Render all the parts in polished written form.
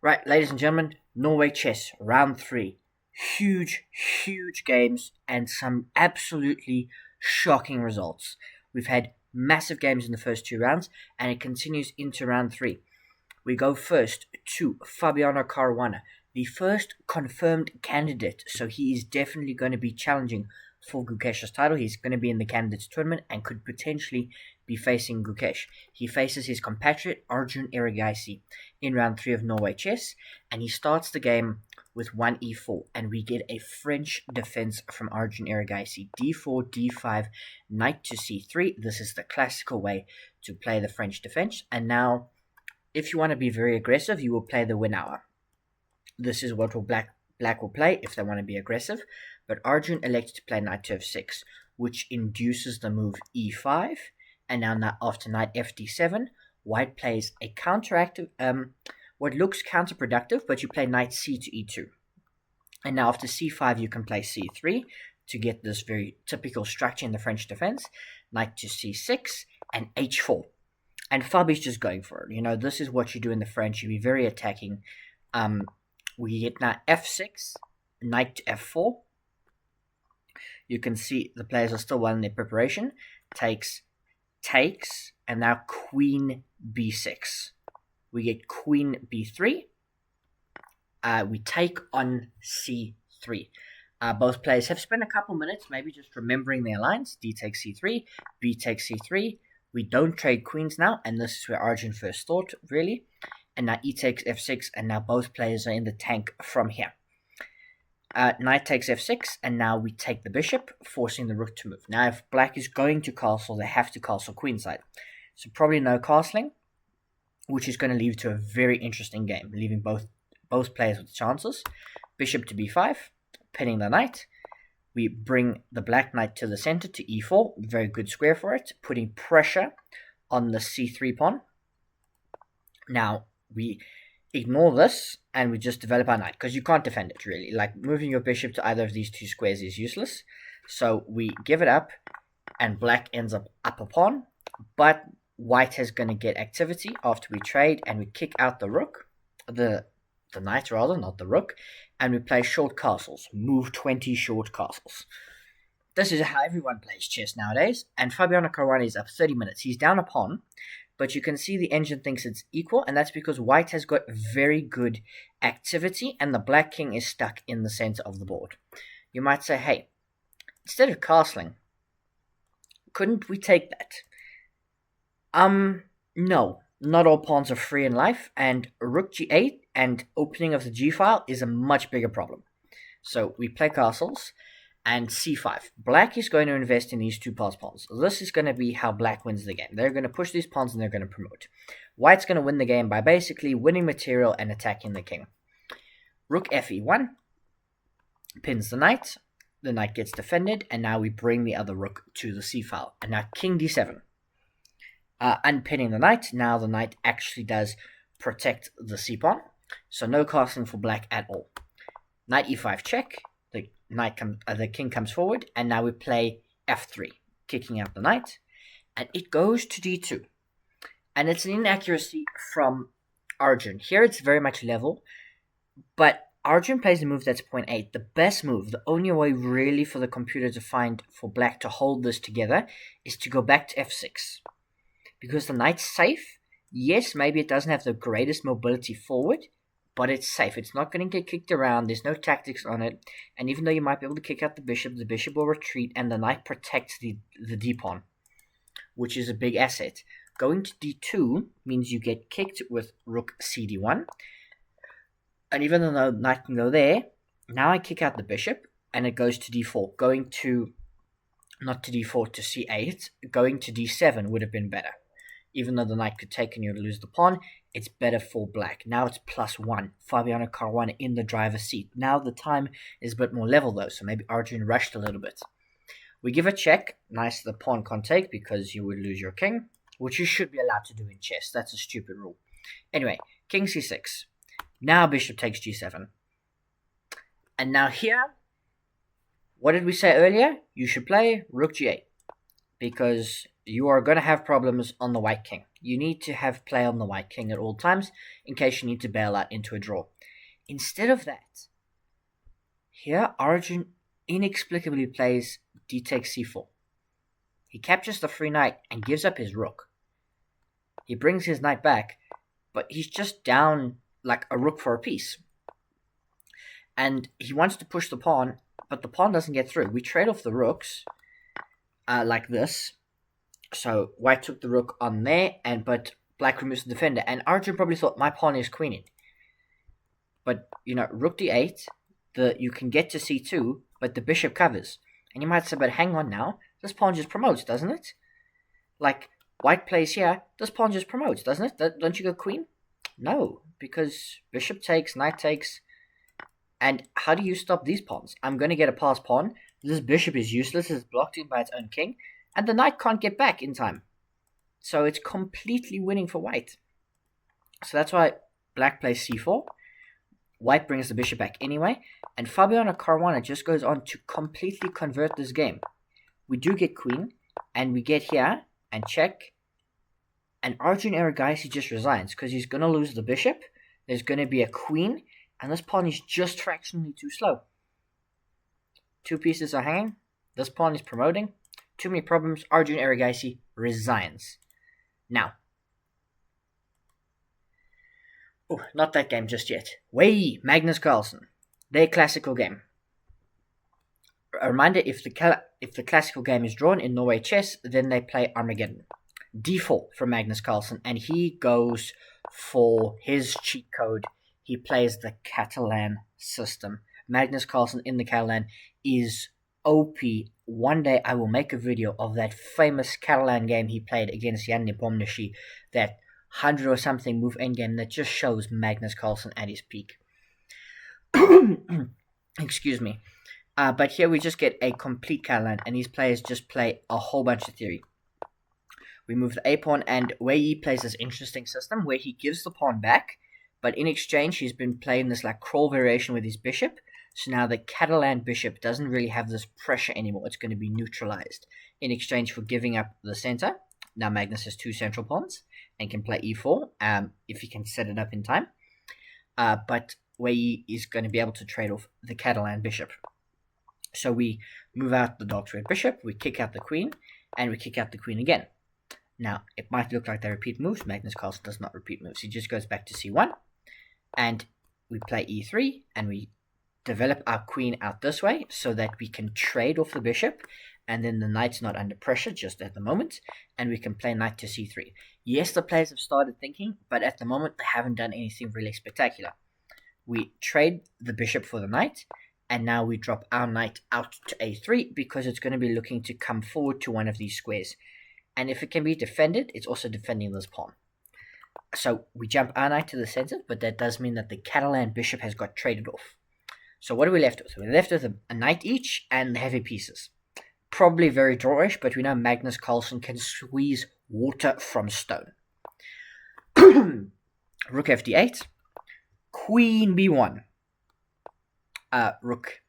Right, ladies and gentlemen, Norway Chess, round 3. Huge, huge games and some absolutely shocking results. We've had massive games in the first 2 rounds, and it continues into round 3. We go first to Fabiano Caruana, the first confirmed candidate, so he is definitely going to be challenging for Gukesh's title. He's going to be in the candidates tournament and could potentially be facing Gukesh. He faces his compatriot Arjun Erigaisi in round 3 of Norway Chess, and he starts the game with 1e4, and we get a French defense from Arjun Erigaisi. d4, d5, knight to c3. This is the classical way to play the French defense, and now if you want to be very aggressive, you will play the win hour. This is what black will play if they want to be aggressive, but Arjun elects to play knight to f6, which induces the move e5, and now after knight fd7, white plays a counteractive, what looks counterproductive, but you play knight c to e2. And now after c5, you can play c3 to get this very typical structure in the French defense, knight to c6, and h4. And Fabi's just going for it. You know, this is what you do in the French. You be very attacking. We get now f6, knight to f4. You can see the players are still well in their preparation. Takes, and now queen b6. We get queen b3. We take on c3. Both players have spent a couple minutes maybe just remembering their lines. D takes c3, b takes c3. We don't trade queens now, and this is where Arjun first thought, really. And now e takes f6, and now both players are in the tank from here. Knight takes f6, and now we take the bishop, forcing the rook to move. Now, if black is going to castle, they have to castle queenside. So probably no castling, which is going to lead to a very interesting game, leaving both players with chances. Bishop to b5, pinning the knight. We bring the black knight to the center to e4, very good square for it, putting pressure on the c3 pawn. Now, we ignore this, and we just develop our knight, because you can't defend it, really. Like, moving your bishop to either of these two squares is useless. So we give it up, and black ends up a pawn, but white is going to get activity after we trade, and we kick out the rook, the knight rather, not the rook, and we play short castles, move 20 short castles. This is how everyone plays chess nowadays, and Fabiano Caruana is up 30 minutes. He's down a pawn, but you can see the engine thinks it's equal, and that's because white has got very good activity, and the black king is stuck in the center of the board. You might say, hey, instead of castling, couldn't we take that? No. Not all pawns are free in life, and rook g8 and opening of the g-file is a much bigger problem. So we play castles, and c5. Black is going to invest in these two pass pawns. This is going to be how black wins the game. They're going to push these pawns, and they're going to promote. White's going to win the game by basically winning material and attacking the king. Rook fe1 pins the knight. The knight gets defended, and now we bring the other rook to the c-file. And now king d7. Unpinning the knight. Now the knight actually does protect the c-pawn, so no castling for black at all. Knight e5 check. The king comes forward, and now we play f3, kicking out the knight, and it goes to d2. And it's an inaccuracy from Arjun. Here it's very much level, but Arjun plays a move that's 0.8. The best move, the only way really for the computer to find for black to hold this together, is to go back to f6. Because the knight's safe. Yes, maybe it doesn't have the greatest mobility forward, but it's safe. It's not going to get kicked around. There's no tactics on it. And even though you might be able to kick out the bishop will retreat, and the knight protects the d-pawn, which is a big asset. Going to d2 means you get kicked with rook cd1. And even though the knight can go there, now I kick out the bishop, and it goes to d4. Going to, not to d4, to c8. Going to d7 would have been better. Even though the knight could take and you lose the pawn, it's better for black. Now it's +1. Fabiano Caruana in the driver's seat. Now the time is a bit more level though, so maybe Arjun rushed a little bit. We give a check. Nice, the pawn can't take because you would lose your king, which you should be allowed to do in chess. That's a stupid rule. Anyway, king c6. Now bishop takes g7. And now here, what did we say earlier? You should play rook g8, because you are going to have problems on the white king. You need to have play on the white king at all times in case you need to bail out into a draw. Instead of that, here Arjun inexplicably plays d takes c4. He captures the free knight and gives up his rook. He brings his knight back, but he's just down like a rook for a piece. And he wants to push the pawn, but the pawn doesn't get through. We trade off the rooks like this. So white took the rook on there, but black removes the defender. And Arjun probably thought, my pawn is queening. But, rook d8, you can get to c2, but the bishop covers. And you might say, but hang on now, this pawn just promotes, doesn't it? Like, white plays here, this pawn just promotes, doesn't it? Don't you go queen? No, because bishop takes, knight takes. And how do you stop these pawns? I'm going to get a passed pawn. This bishop is useless, it's blocked in by its own king. And the knight can't get back in time. So it's completely winning for white. So that's why black plays c4. White brings the bishop back anyway. And Fabiano Caruana just goes on to completely convert this game. We do get queen. And we get here and check. And Arjun Erigaisi just resigns because he's going to lose the bishop. There's going to be a queen. And this pawn is just fractionally too slow. 2 pieces are hanging. This pawn is promoting. Too many problems. Arjun Erigaisi resigns. Now. Oh, not that game just yet. Wei Yi, Magnus Carlsen. Their classical game. A reminder, if the classical game is drawn in Norway Chess, then they play Armageddon. D4 from Magnus Carlsen. And he goes for his cheat code. He plays the Catalan system. Magnus Carlsen in the Catalan is OP. One day I will make a video of that famous Catalan game he played against Jan Nepomniachtchi, that 100 or something move endgame that just shows Magnus Carlsen at his peak. Excuse me. But here we just get a complete Catalan, and these players just play a whole bunch of theory. We move the A-pawn, and Wei Yi plays this interesting system where he gives the pawn back, but in exchange he's been playing this like crawl variation with his bishop. So now the Catalan bishop doesn't really have this pressure anymore. It's going to be neutralized in exchange for giving up the center. Now Magnus has 2 central pawns and can play e4 if he can set it up in time. But Wei Yi is going to be able to trade off the Catalan bishop. So we move out the dark red bishop, we kick out the queen, and we kick out the queen again. Now, it might look like they repeat moves. Magnus Carlsen does not repeat moves. He just goes back to c1, and we play e3, and we develop our queen out this way so that we can trade off the bishop, and then the knight's not under pressure just at the moment, and we can play knight to c3. Yes, the players have started thinking, but at the moment they haven't done anything really spectacular. We trade the bishop for the knight, and now we drop our knight out to a3 because it's going to be looking to come forward to one of these squares. And if it can be defended, it's also defending this pawn. So we jump our knight to the center, but that does mean that the Catalan bishop has got traded off. So what are we left with? We're left with a knight each and the heavy pieces. Probably very drawish, but we know Magnus Carlsen can squeeze water from stone. Rook fd8. Queen b1. Rook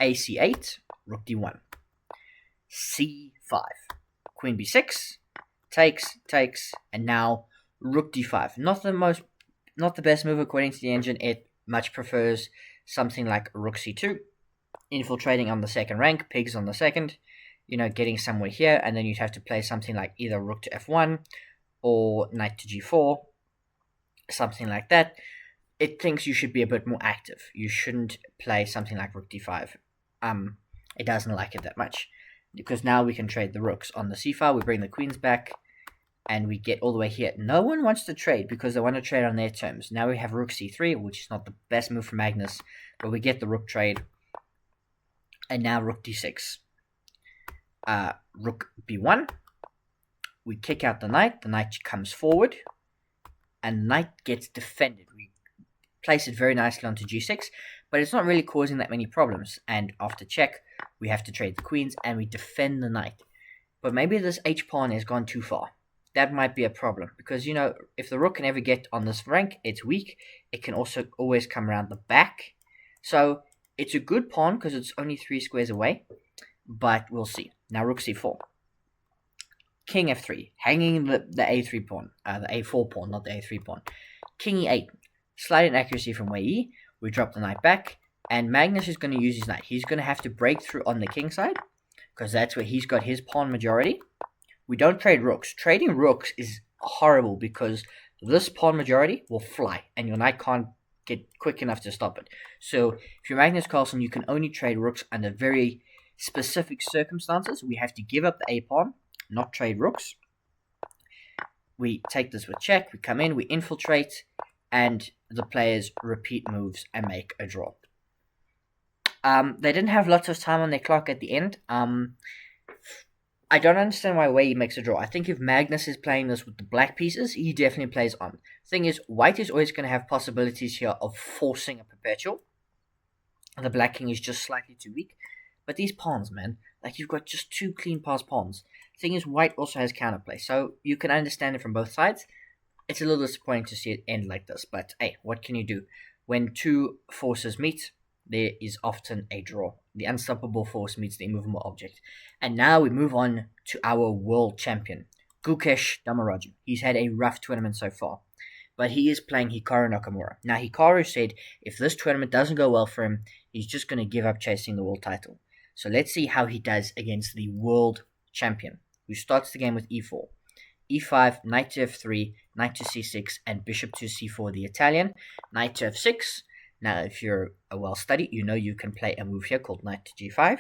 ac8. Rook d1. c5. Queen b6, takes, and now rook d5. Not the best move according to the engine. It much prefers something like rook c2, infiltrating on the second rank, pigs on the second, getting somewhere here, and then you'd have to play something like either rook to f1 or knight to g4, something like that. It thinks you should be a bit more active. You shouldn't play something like rook d5. It doesn't like it that much. Because now we can trade the rooks on the c-file, we bring the queens back, and we get all the way here. No one wants to trade because they want to trade on their terms. Now we have rook c3, which is not the best move for Magnus, but we get the rook trade. And now rook d6. Rook b1. We kick out the knight comes forward, and the knight gets defended. We place it very nicely onto g6, but it's not really causing that many problems. And after check, we have to trade the queens, and we defend the knight. But maybe this h-pawn has gone too far. That might be a problem, because, if the rook can ever get on this rank, it's weak. It can also always come around the back. So, it's a good pawn, because it's only 3 squares away. But we'll see. Now, rook c4. king f3, hanging the a3 pawn, the a4 pawn, not the a3 pawn. King e8, slight inaccuracy from Wei Yi. We drop the knight back, and Magnus is going to use his knight. He's going to have to break through on the king side, because that's where he's got his pawn majority. We don't trade rooks. Trading rooks is horrible because this pawn majority will fly, and your knight can't get quick enough to stop it. So if you're Magnus Carlsen, you can only trade rooks under very specific circumstances. We have to give up the a pawn, not trade rooks. We take this with check, we come in, we infiltrate, and the players repeat moves and make a draw. They didn't have lots of time on their clock at the end. I don't understand why Wei Yi makes a draw. I think if Magnus is playing this with the black pieces, he definitely plays on. Thing is, white is always going to have possibilities here of forcing a perpetual. The black king is just slightly too weak. But these pawns, man, like you've got just two clean pass pawns. Thing is, white also has counterplay, so you can understand it from both sides. It's a little disappointing to see it end like this, but hey, what can you do? When two forces meet, there is often a draw. The unstoppable force meets the immovable object. And now we move on to our world champion, Gukesh D. He's had a rough tournament so far, but he is playing Hikaru Nakamura. Now, Hikaru said if this tournament doesn't go well for him, he's just going to give up chasing the world title. So let's see how he does against the world champion, who starts the game with e4. e5, knight to f3, knight to c6, and bishop to c4, the Italian. Knight to f6. Now, if you're a well-studied, you know you can play a move here called knight to g5,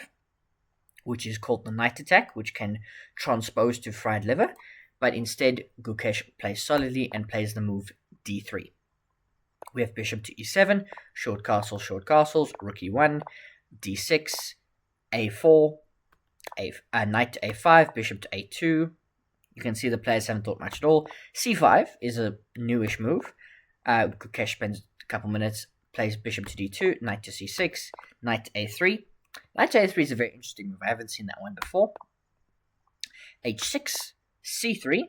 which is called the knight attack, which can transpose to fried liver. But instead, Gukesh plays solidly and plays the move d3. We have bishop to e7, short castles, rook e1, d6, a4, knight to a5, bishop to a2. You can see the players haven't thought much at all. c5 is a newish move. Gukesh spends a couple minutes, plays bishop to d2, knight to c6, knight to a3. Knight to a3 is a very interesting move. I haven't seen that one before. h6, c3,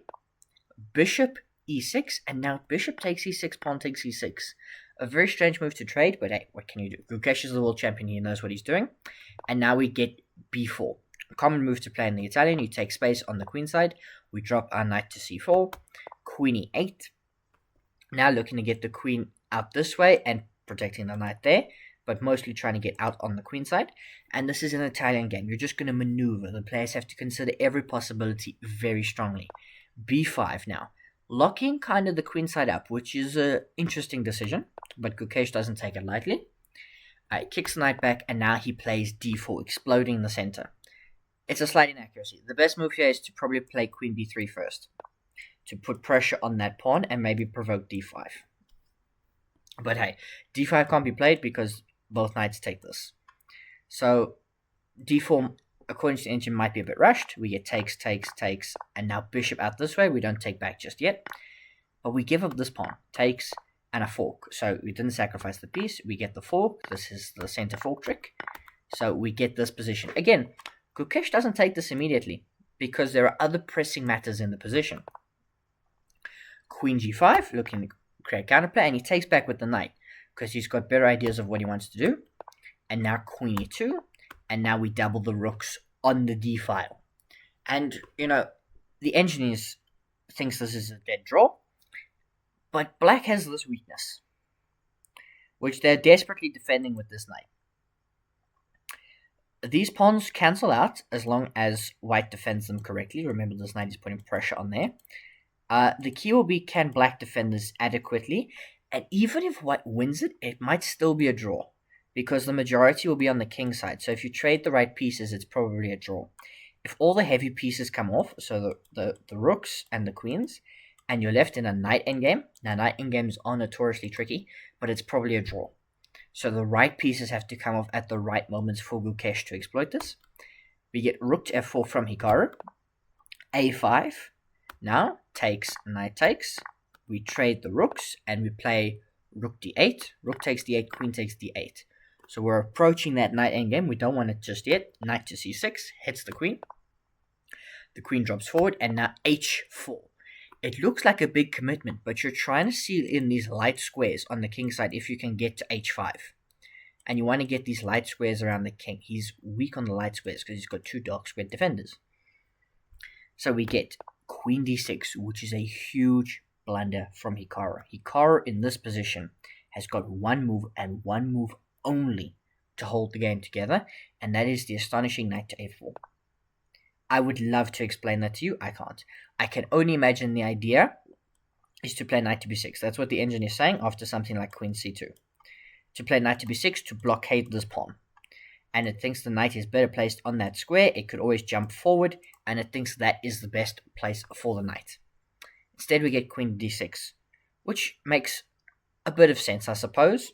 bishop e6, and now bishop takes e6, pawn takes e6. A very strange move to trade, but hey, what can you do? Gukesh is the world champion, he knows what he's doing. And now we get b4. A common move to play in the Italian, you take space on the queen side. We drop our knight to c4, queen e8. Now looking to get the queen out this way and protecting the knight there, but mostly trying to get out on the queen side. And this is an Italian game. You're just going to maneuver. The players have to consider every possibility very strongly. b5 now. Locking kind of the queen side up, which is an interesting decision, but Gukesh doesn't take it lightly. He kicks the knight back, and now he plays d4, exploding the center. It's a slight inaccuracy. The best move here is to probably play queen b3 first, to put pressure on that pawn and maybe provoke d5. But hey, d5 can't be played because both knights take this. So d4, according to the engine, might be a bit rushed. We get takes, and now bishop out this way. We don't take back just yet, but we give up this pawn, takes, and a fork. So we didn't sacrifice the piece. We get the fork. This is the center fork trick. So we get this position. Again, Gukesh doesn't take this immediately because there are other pressing matters in the position. Queen g5, looking to create counterplay, and he takes back with the knight because he's got better ideas of what he wants to do. And now queen e2, and now we double the rooks on the d file. And, you know, the engineers thinks this is a dead draw, but black has this weakness, which they're desperately defending with this knight. These pawns cancel out as long as white defends them correctly. Remember, this knight is putting pressure on there. The key will be, can black defend this adequately? And even if white wins it, it might still be a draw, because the majority will be on the king side. So if you trade the right pieces, it's probably a draw. If all the heavy pieces come off, so the rooks and the queens, and you're left in a knight endgame, now knight endgames are notoriously tricky, but it's probably a draw. So the right pieces have to come off at the right moments for Gukesh to exploit this. We get rook to f4 from Hikaru. a5. Now, takes, knight takes. We trade the rooks, and we play rook d8. Rook takes d8, queen takes d8. So we're approaching that knight endgame. We don't want it just yet. Knight to c6, hits the queen. The queen drops forward, and now h4. It looks like a big commitment, but you're trying to seal in these light squares on the king side if you can get to h5. And you want to get these light squares around the king. He's weak on the light squares because he's got two dark square defenders. So we get queen d6, which is a huge blunder from Hikaru. Hikaru in this position has got one move and one move only to hold the game together, and that is the astonishing knight to a4. I would love to explain that to you. I can't. I can only imagine the idea is to play knight to b6. That's what the engine is saying after something like queen c2. To play knight to b6 to blockade this pawn. And it thinks the knight is better placed on that square. It could always jump forward, and it thinks that is the best place for the knight. Instead, we get queen d6, which makes a bit of sense, I suppose.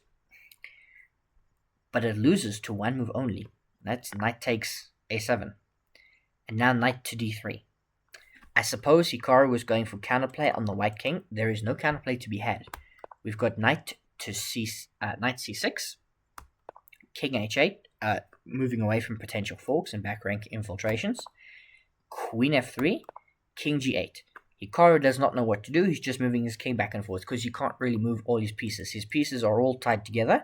But it loses to one move only. That's knight takes a7. And now knight to d3. I suppose Hikaru was going for counterplay on the white king. There is no counterplay to be had. We've got knight to knight c6, king h8, moving away from potential forks and back rank infiltrations. Queen f3, king g8. Hikaru does not know what to do. He's just moving his king back and forth because you can't really move all his pieces. His pieces are all tied together,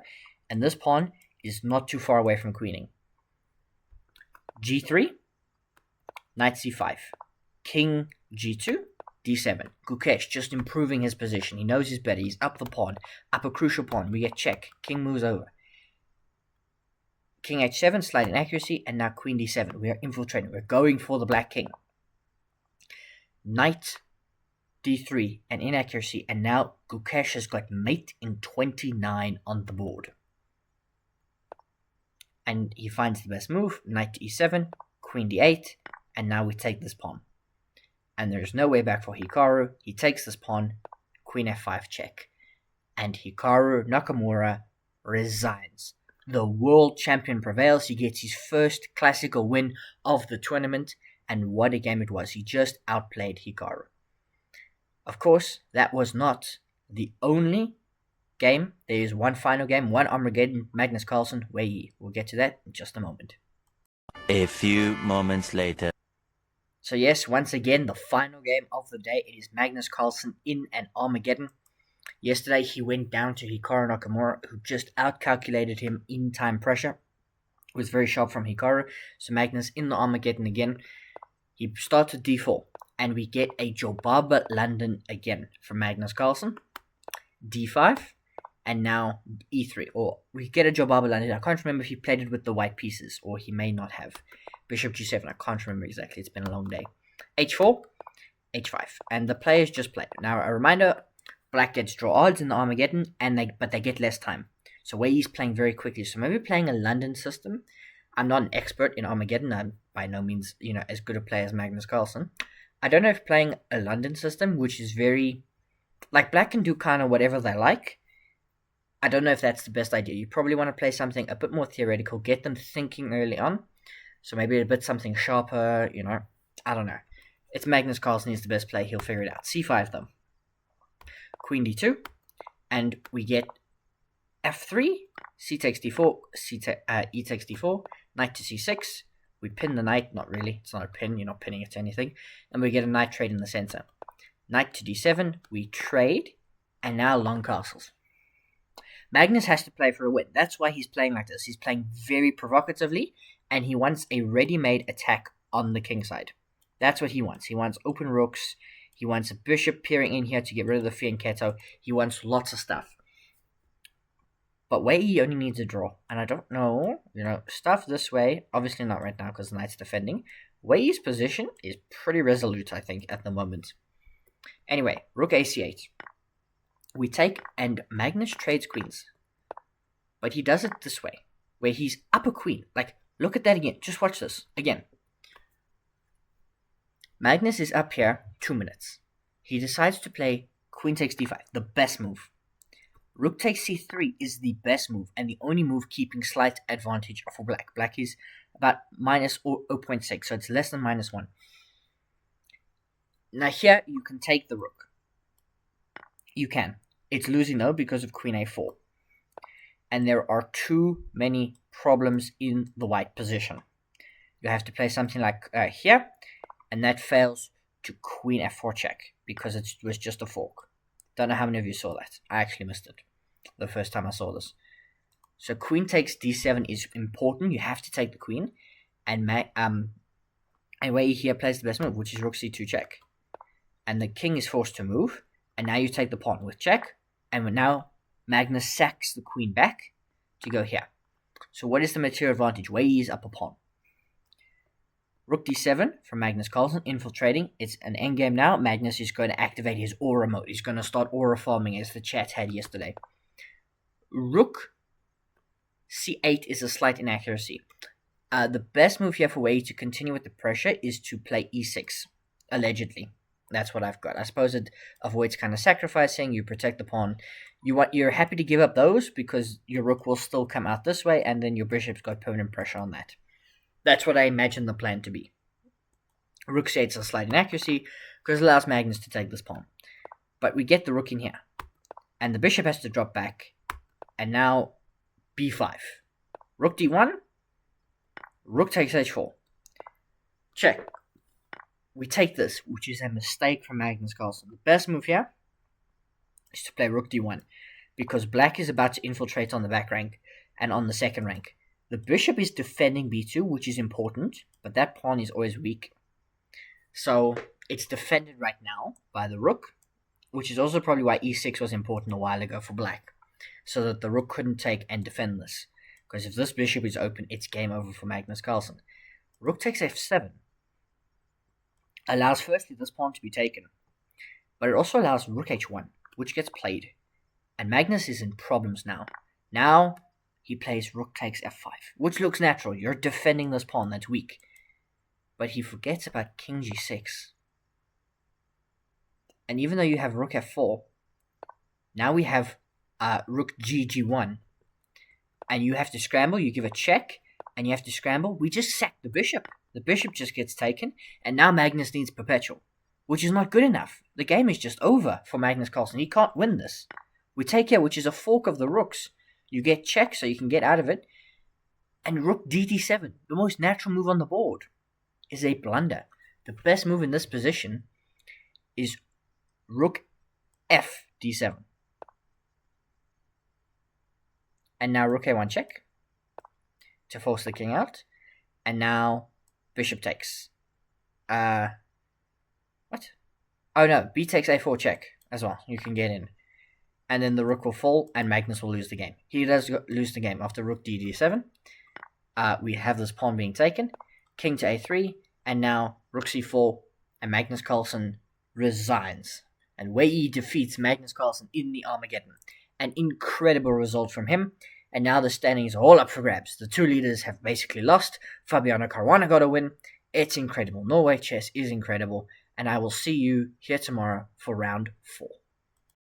and this pawn is not too far away from queening. g3, knight c5, king g2, d7. Gukesh just improving his position. He knows he's better. He's up the pawn, up a crucial pawn. We get check. King moves over. King h7, slight inaccuracy, and now queen d7. We are infiltrating. We're going for the black king. Knight d3, an inaccuracy, and now Gukesh has got mate in 29 on the board. And he finds the best move, knight to e7, queen d8, and now we take this pawn. And there's no way back for Hikaru. He takes this pawn, queen f5 check. And Hikaru Nakamura resigns. The world champion prevails. He gets his first classical win of the tournament, and what a game it was. He just outplayed Hikaru. Of course, that was not the only game. There is one final game, one Armageddon, Magnus Carlsen, Wei Yi. We'll get to that in just a moment. A few moments later. So yes, once again, the final game of the day. It is Magnus Carlsen in an Armageddon. Yesterday, he went down to Hikaru Nakamura, who just outcalculated him in time pressure. It was very sharp from Hikaru. So Magnus in the Armageddon again. He started d4, and we get a Jobaba London again from Magnus Carlsen. d5, and now e3. Or we get a Jobaba London. I can't remember if he played it with the white pieces, or he may not have. Bishop g7, I can't remember exactly. It's been a long day. h4, h5, and the players just played. Now, a reminder, black gets draw odds in the Armageddon, but they get less time. So Wei Yi's playing very quickly. So maybe playing a London system. I'm not an expert in Armageddon. I'm by no means, as good a player as Magnus Carlsen. I don't know if playing a London system, which is very... Like, black can do kind of whatever they like. I don't know if that's the best idea. You probably want to play something a bit more theoretical. Get them thinking early on. So maybe a bit something sharper, I don't know. It's Magnus Carlsen, he's the best player, he'll figure it out. c5 though. Queen d2. And we get f3, c takes d4, e takes d4, knight to c6. We pin the knight, not really, it's not a pin, you're not pinning it to anything. And we get a knight trade in the center. Knight to d7, we trade, and now long castles. Magnus has to play for a win. That's why he's playing like this. He's playing very provocatively, and he wants a ready-made attack on the king side. That's what he wants. He wants open rooks. He wants a bishop peering in here to get rid of the fianchetto. He wants lots of stuff. But Wei Yi only needs a draw. And I don't know, stuff this way. Obviously not right now because the knight's defending. Wei Yi's position is pretty resolute, I think, at the moment. Anyway, rook ac8. We take, and Magnus trades queens. But he does it this way, where he's up a queen. Like, look at that again. Just watch this. Again. Magnus is up here 2 minutes. He decides to play queen takes d5, the best move. Rook takes c3 is the best move, and the only move keeping slight advantage for black. Black is about minus 0.6, so it's less than -1. Now here, you can take the rook. You can. It's losing though because of queen a4. And there are too many problems in the white position. You have to play something like here, and that fails to queen f4 check because it was just a fork. Don't know how many of you saw that. I actually missed it the first time I saw this. So queen takes d7 is important. You have to take the queen, and Wei Yi here plays the best move, which is rook c2 check. and the king is forced to move, and now you take the pawn with check, and now Magnus sacks the queen back to go here. So what is the material advantage? Wei Yi is up a pawn. Rook d7 from Magnus Carlsen, infiltrating. It's an endgame now. Magnus is going to activate his aura mode. He's going to start aura farming as the chat had yesterday. Rook c8 is a slight inaccuracy. The best move here for Wei Yi to continue with the pressure is to play e6, allegedly. That's what I've got. I suppose it avoids kind of sacrificing. You protect the pawn. You're happy to give up those because your rook will still come out this way, and then your bishop's got permanent pressure on that. That's what I imagine the plan to be. Rook c8 is a slight inaccuracy because it allows Magnus to take this pawn. But we get the rook in here, and the bishop has to drop back, and now b5. Rook d1, rook takes h4. Check. We take this, which is a mistake from Magnus Carlsen. The best move here is to play rook d1, because black is about to infiltrate on the back rank and on the second rank. The bishop is defending b2, which is important, but that pawn is always weak. So it's defended right now by the rook, which is also probably why e6 was important a while ago for black, so that the rook couldn't take and defend this. Because if this bishop is open, it's game over for Magnus Carlsen. Rook takes f7 allows firstly this pawn to be taken, but it also allows rook h1, which gets played. And Magnus is in problems now. Now he plays rook takes f5, which looks natural. You're defending this pawn that's weak. But he forgets about king g6. And even though you have rook f4, now we have rook g1. And you have to scramble, you give a check, and you have to scramble. We just sack the bishop. The bishop just gets taken, and now Magnus needs perpetual, which is not good enough. The game is just over for Magnus Carlsen. He can't win this. We take here, which is a fork of the rooks. You get check, so you can get out of it. And rook d7, the most natural move on the board, is a blunder. The best move in this position is rook f d7. And now rook a1 check to force the king out. And now bishop takes. What? Oh no, b takes a4 check as well. You can get in. And then the rook will fall and Magnus will lose the game. He does lose the game after rook d7. We have this pawn being taken. King to a3. And now rook c4. And Magnus Carlsen resigns. And Wei Yi defeats Magnus Carlsen in the Armageddon. An incredible result from him. And now the standings are all up for grabs. The two leaders have basically lost. Fabiano Caruana got a win. It's incredible. Norway Chess is incredible. And I will see you here tomorrow for round 4.